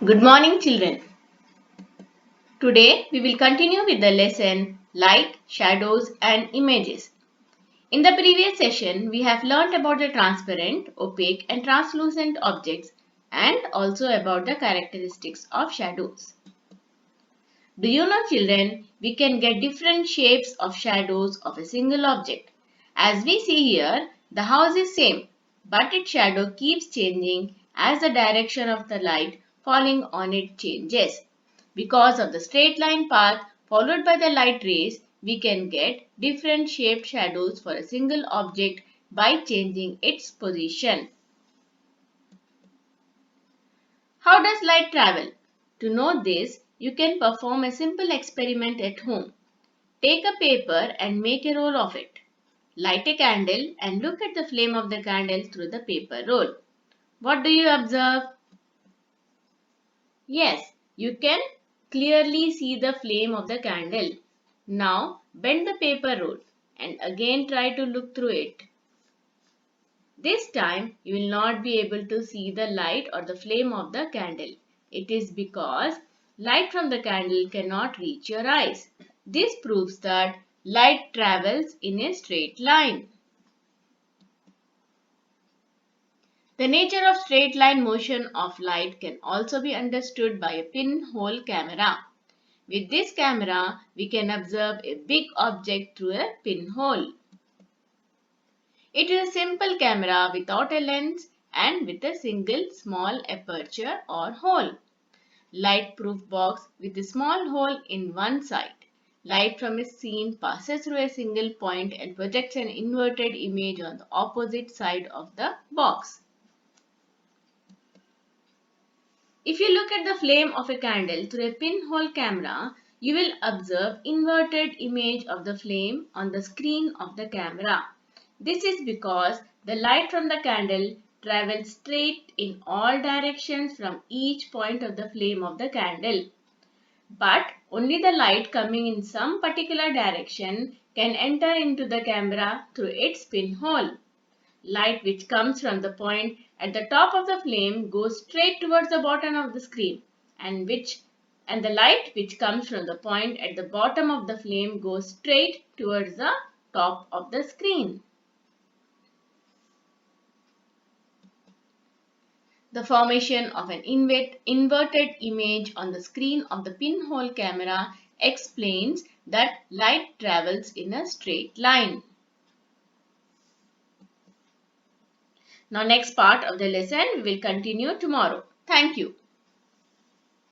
Good morning, children. Today we will continue with the lesson Light, Shadows and Images. In the previous session, we have learnt about the transparent, opaque and translucent objects and also about the characteristics of shadows. Do you know, children, we can get different shapes of shadows of a single object. As we see here, the house is same, but its shadow keeps changing as the direction of the light falling on it changes. Because of the straight line path followed by the light rays, we can get different shaped shadows for a single object by changing its position. How does light travel? To know this, you can perform a simple experiment at home. Take a paper and make a roll of it. Light a candle and look at the flame of the candle through the paper roll. What do you observe? Yes, you can clearly see the flame of the candle. Now bend the paper roll and again try to look through it. This time you will not be able to see the light or the flame of the candle. It is because light from the candle cannot reach your eyes. This proves that light travels in a straight line. The nature of straight line motion of light can also be understood by a pinhole camera. With this camera, we can observe a big object through a pinhole. It is a simple camera without a lens and with a single small aperture or hole. Light-proof box with a small hole in one side. Light from a scene passes through a single point and projects an inverted image on the opposite side of the box. If you look at the flame of a candle through a pinhole camera, you will observe inverted image of the flame on the screen of the camera. This is because the light from the candle travels straight in all directions from each point of the flame of the candle. But only the light coming in some particular direction can enter into the camera through its pinhole. Light which comes from the point at the top of the flame goes straight towards the bottom of the screen and the light which comes from the point at the bottom of the flame goes straight towards the top of the screen. The formation of an inverted image on the screen of the pinhole camera explains that light travels in a straight line. Now, next part of the lesson we will continue tomorrow. Thank you.